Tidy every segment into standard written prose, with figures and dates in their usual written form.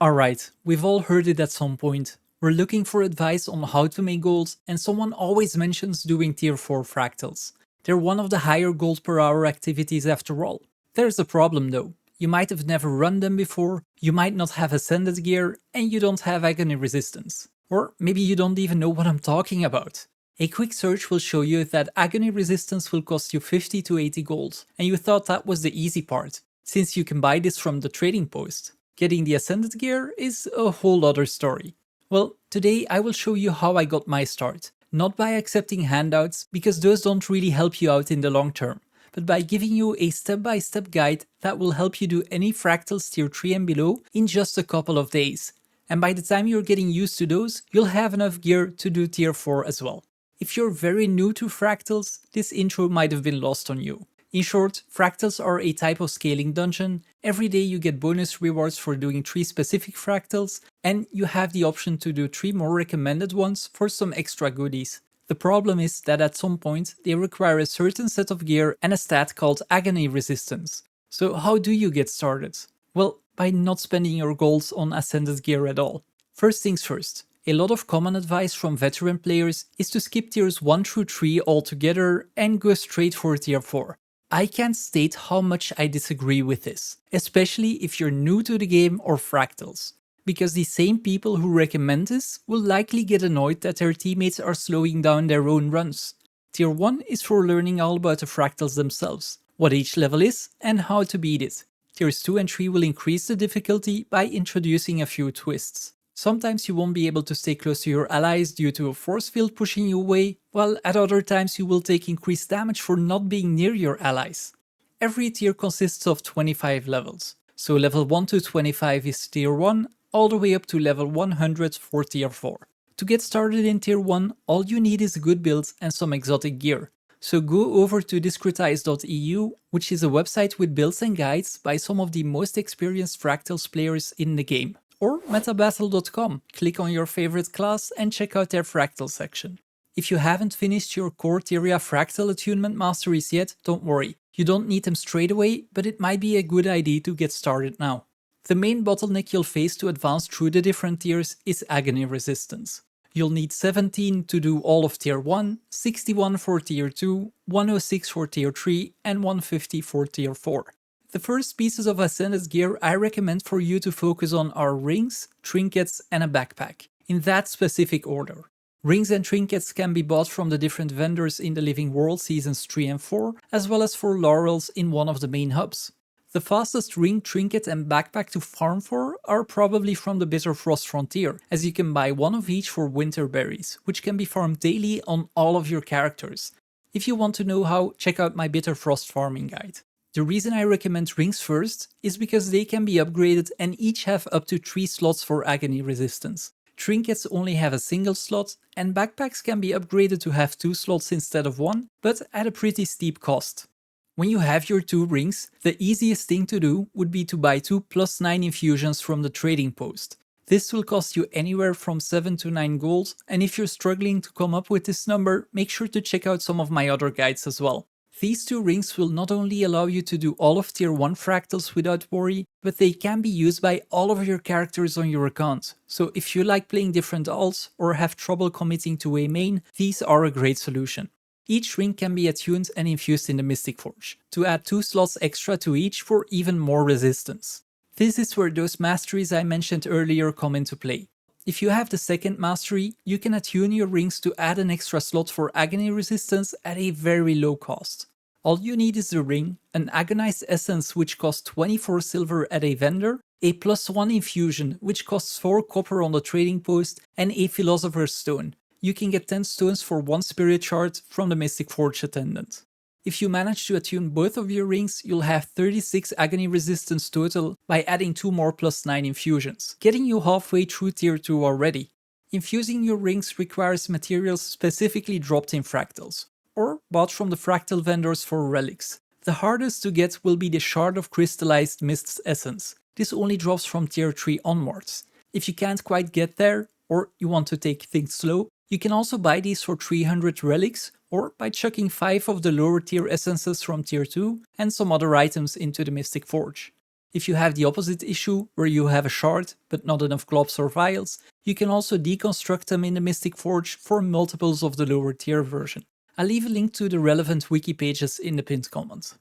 Alright, we've all heard it at some point. We're looking for advice on how to make gold, and someone always mentions doing tier 4 fractals. They're one of the higher gold per hour activities after all. There's a problem though. You might have never run them before, you might not have ascended gear, and you don't have agony resistance. Or maybe you don't even know what I'm talking about. A quick search will show you that agony resistance will cost you 50 to 80 gold, and you thought that was the easy part, since you can buy this from the trading post. Getting the Ascended gear is a whole other story. Well, today I will show you how I got my start. Not by accepting handouts, because those don't really help you out in the long term, but by giving you a step-by-step guide that will help you do any fractals tier 3 and below in just a couple of days. And by the time you're getting used to those, you'll have enough gear to do tier 4 as well. If you're very new to fractals, this intro might have been lost on you. In short, fractals are a type of scaling dungeon. Every day you get bonus rewards for doing 3 specific fractals, and you have the option to do 3 more recommended ones for some extra goodies. The problem is that at some point they require a certain set of gear and a stat called Agony Resistance. So how do you get started? Well, by not spending your gold on Ascended gear at all. First things first. A lot of common advice from veteran players is to skip tiers 1 through 3 altogether and go straight for tier 4. I can't state how much I disagree with this, especially if you're new to the game or fractals, because the same people who recommend this will likely get annoyed that their teammates are slowing down their own runs. Tier 1 is for learning all about the fractals themselves, what each level is and how to beat it. Tiers 2 and 3 will increase the difficulty by introducing a few twists. Sometimes you won't be able to stay close to your allies due to a force field pushing you away, while at other times you will take increased damage for not being near your allies. Every tier consists of 25 levels, so level 1 to 25 is tier 1, all the way up to level 100 for tier 4. To get started in tier 1, all you need is a good build and some exotic gear. So go over to discretize.eu, which is a website with builds and guides by some of the most experienced Fractals players in the game. Or metabattle.com, click on your favorite class and check out their Fractal section. If you haven't finished your core Tyria Fractal attunement masteries yet, don't worry. You don't need them straight away, but it might be a good idea to get started now. The main bottleneck you'll face to advance through the different tiers is Agony Resistance. You'll need 17 to do all of tier 1, 61 for tier 2, 106 for tier 3 and 150 for tier 4. The first pieces of Ascended gear I recommend for you to focus on are rings, trinkets and a backpack, in that specific order. Rings and trinkets can be bought from the different vendors in the Living World Seasons 3 and 4, as well as for laurels in one of the main hubs. The fastest ring, trinket and backpack to farm for are probably from the Bitter Frost Frontier, as you can buy one of each for winter berries, which can be farmed daily on all of your characters. If you want to know how, check out my Bitter Frost farming guide. The reason I recommend rings first is because they can be upgraded and each have up to 3 slots for Agony Resistance. Trinkets only have a single slot, and backpacks can be upgraded to have 2 slots instead of 1, but at a pretty steep cost. When you have your 2 rings, the easiest thing to do would be to buy 2 +9 infusions from the trading post. This will cost you anywhere from 7 to 9 gold, and if you're struggling to come up with this number, make sure to check out some of my other guides as well. These 2 rings will not only allow you to do all of tier 1 fractals without worry, but they can be used by all of your characters on your account. So if you like playing different alts or have trouble committing to a main, these are a great solution. Each ring can be attuned and infused in the Mystic Forge, to add 2 slots extra to each for even more resistance. This is where those masteries I mentioned earlier come into play. If you have the second mastery, you can attune your rings to add an extra slot for Agony Resistance at a very low cost. All you need is the ring, an Agonized Essence which costs 24 silver at a vendor, a +1 infusion which costs 4 copper on the trading post, and a Philosopher's Stone. You can get 10 stones for 1 spirit shard from the Mystic Forge attendant. If you manage to attune both of your rings, you'll have 36 Agony Resistance total by adding 2 more +9 infusions, getting you halfway through tier 2 already. Infusing your rings requires materials specifically dropped in fractals, or bought from the fractal vendors for relics. The hardest to get will be the Shard of Crystallized Mist's Essence. This only drops from tier 3 onwards. If you can't quite get there, or you want to take things slow, you can also buy these for 300 relics, or by chucking 5 of the lower tier essences from tier 2 and some other items into the Mystic Forge. If you have the opposite issue, where you have a shard but not enough globs or vials, you can also deconstruct them in the Mystic Forge for multiples of the lower tier version. I'll leave a link to the relevant wiki pages in the pinned comment.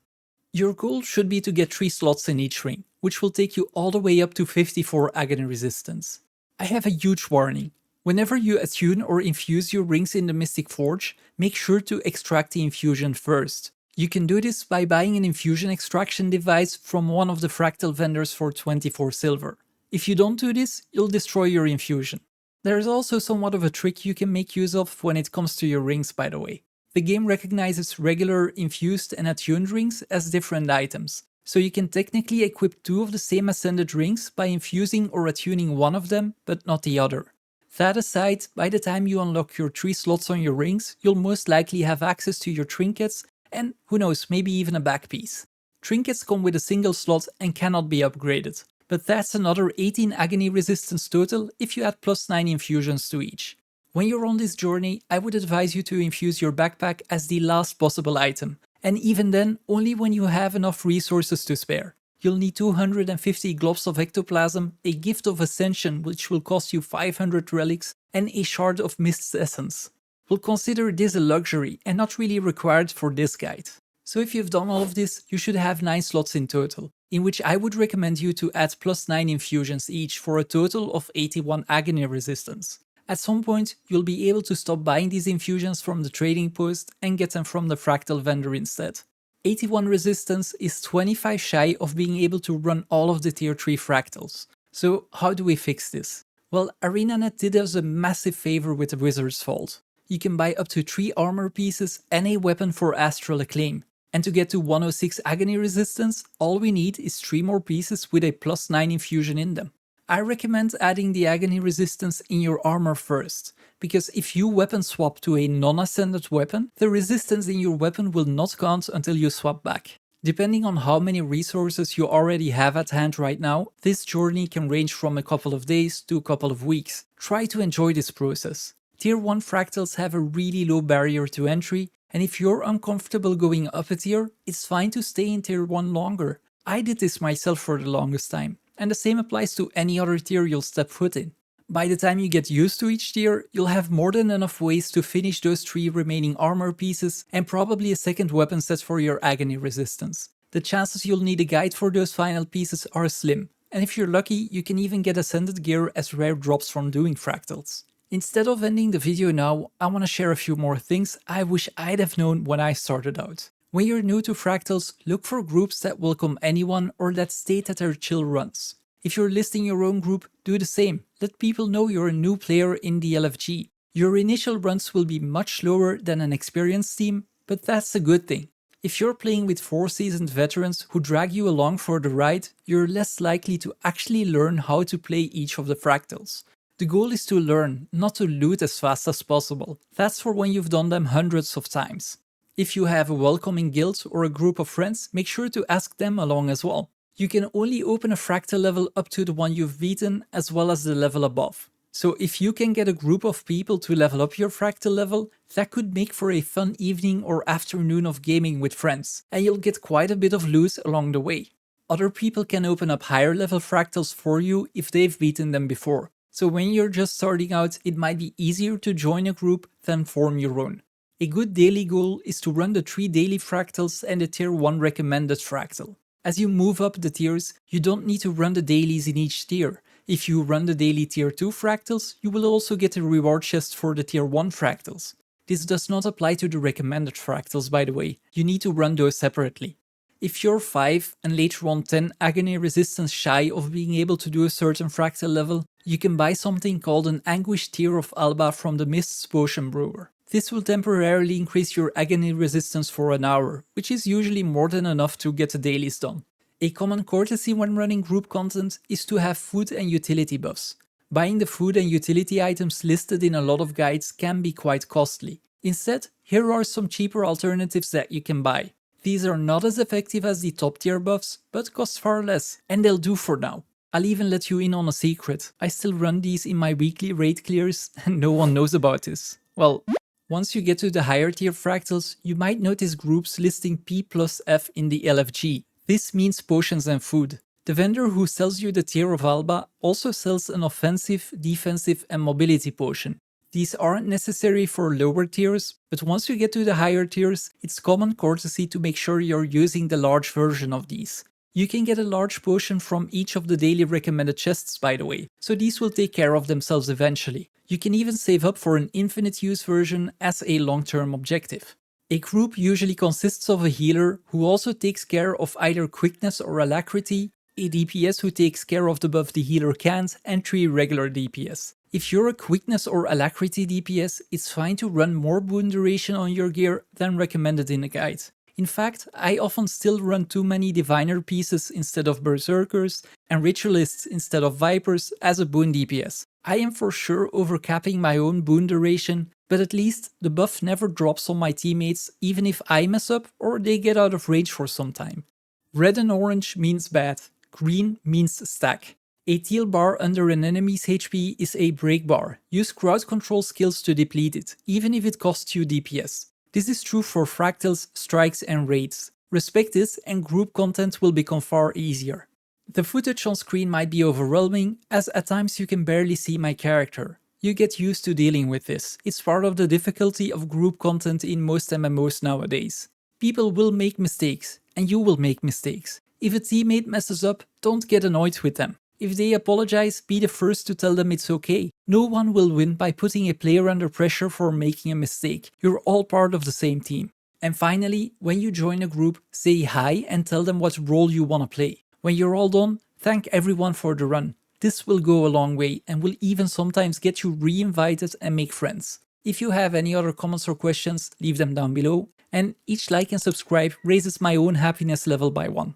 Your goal should be to get 3 slots in each ring, which will take you all the way up to 54 Agony Resistance. I have a huge warning. Whenever you attune or infuse your rings in the Mystic Forge, make sure to extract the infusion first. You can do this by buying an infusion extraction device from one of the Fractal vendors for 24 silver. If you don't do this, you'll destroy your infusion. There is also somewhat of a trick you can make use of when it comes to your rings, by the way. The game recognizes regular infused and attuned rings as different items, so you can technically equip 2 of the same ascended rings by infusing or attuning one of them, but not the other. That aside, by the time you unlock your 3 slots on your rings, you'll most likely have access to your trinkets and, who knows, maybe even a back piece. Trinkets come with a single slot and cannot be upgraded, but that's another 18 Agony Resistance total if you add plus 9 infusions to each. When you're on this journey, I would advise you to infuse your backpack as the last possible item, and even then, only when you have enough resources to spare. You'll need 250 globs of ectoplasm, a gift of ascension which will cost you 500 relics, and a shard of Mist's essence. We'll consider this a luxury and not really required for this guide. So if you've done all of this, you should have 9 slots in total, in which I would recommend you to add plus 9 infusions each for a total of 81 Agony Resistance. At some point, you'll be able to stop buying these infusions from the trading post and get them from the Fractal vendor instead. 81 resistance is 25 shy of being able to run all of the tier 3 fractals. So how do we fix this? Well, ArenaNet did us a massive favor with the Wizard's Vault. You can buy up to 3 armor pieces and a weapon for Astral Acclaim. And to get to 106 Agony Resistance, all we need is 3 more pieces with a plus 9 infusion in them. I recommend adding the Agony Resistance in your armor first, because if you weapon swap to a non-ascended weapon, the resistance in your weapon will not count until you swap back. Depending on how many resources you already have at hand right now, this journey can range from a couple of days to a couple of weeks. Try to enjoy this process. Tier 1 fractals have a really low barrier to entry, and if you're uncomfortable going up a tier, it's fine to stay in tier 1 longer. I did this myself for the longest time. And the same applies to any other tier you'll step foot in. By the time you get used to each tier, you'll have more than enough ways to finish those 3 remaining armor pieces and probably a second weapon set for your Agony Resistance. The chances you'll need a guide for those final pieces are slim, and if you're lucky, you can even get ascended gear as rare drops from doing fractals. Instead of ending the video now, I want to share a few more things I wish I'd have known when I started out. When you're new to fractals, look for groups that welcome anyone or that state that they're chill runs. If you're listing your own group, do the same. Let people know you're a new player in the LFG. Your initial runs will be much slower than an experienced team, but that's a good thing. If you're playing with 4 seasoned veterans who drag you along for the ride, you're less likely to actually learn how to play each of the fractals. The goal is to learn, not to loot as fast as possible. That's for when you've done them hundreds of times. If you have a welcoming guild or a group of friends, make sure to ask them along as well. You can only open a fractal level up to the one you've beaten, as well as the level above. So if you can get a group of people to level up your fractal level, that could make for a fun evening or afternoon of gaming with friends, and you'll get quite a bit of loot along the way. Other people can open up higher level fractals for you if they've beaten them before. So when you're just starting out, it might be easier to join a group than form your own. A good daily goal is to run the 3 daily fractals and the tier 1 recommended fractal. As you move up the tiers, you don't need to run the dailies in each tier. If you run the daily tier 2 fractals, you will also get a reward chest for the tier 1 fractals. This does not apply to the recommended fractals, by the way. You need to run those separately. If you're 5 and later on 10 Agony Resistance shy of being able to do a certain fractal level, you can buy something called an Anguish Tear of Alba from the Mist's Potion Brewer. This will temporarily increase your Agony Resistance for an hour, which is usually more than enough to get the dailies done. A common courtesy when running group content is to have food and utility buffs. Buying the food and utility items listed in a lot of guides can be quite costly. Instead, here are some cheaper alternatives that you can buy. These are not as effective as the top tier buffs, but cost far less, and they'll do for now. I'll even let you in on a secret. I still run these in my weekly raid clears and no one knows about this. Well, once you get to the higher tier fractals, you might notice groups listing P plus F in the LFG. This means potions and food. The vendor who sells you the Tear of Alba also sells an offensive, defensive and mobility potion. These aren't necessary for lower tiers, but once you get to the higher tiers, it's common courtesy to make sure you're using the large version of these. You can get a large potion from each of the daily recommended chests, by the way, so these will take care of themselves eventually. You can even save up for an infinite use version as a long-term objective. A group usually consists of a healer who also takes care of either quickness or alacrity, a DPS who takes care of the buff the healer can't, and 3 regular DPS. If you're a quickness or alacrity DPS, it's fine to run more boon duration on your gear than recommended in the guide. In fact, I often still run too many diviner pieces instead of berserkers and ritualists instead of vipers as a boon DPS. I am for sure overcapping my own boon duration, but at least the buff never drops on my teammates even if I mess up or they get out of range for some time. Red and orange means bad, green means stack. A teal bar under an enemy's HP is a break bar. Use crowd control skills to deplete it, even if it costs you DPS. This is true for fractals, strikes and raids. Respect this and group content will become far easier. The footage on screen might be overwhelming, as at times you can barely see my character. You get used to dealing with this. It's part of the difficulty of group content in most MMOs nowadays. People will make mistakes, and you will make mistakes. If a teammate messes up, don't get annoyed with them. If they apologize, be the first to tell them it's okay. No one will win by putting a player under pressure for making a mistake. You're all part of the same team. And finally, when you join a group, say hi and tell them what role you want to play. When you're all done, thank everyone for the run. This will go a long way and will even sometimes get you re-invited and make friends. If you have any other comments or questions, leave them down below. And each like and subscribe raises my own happiness level by 1.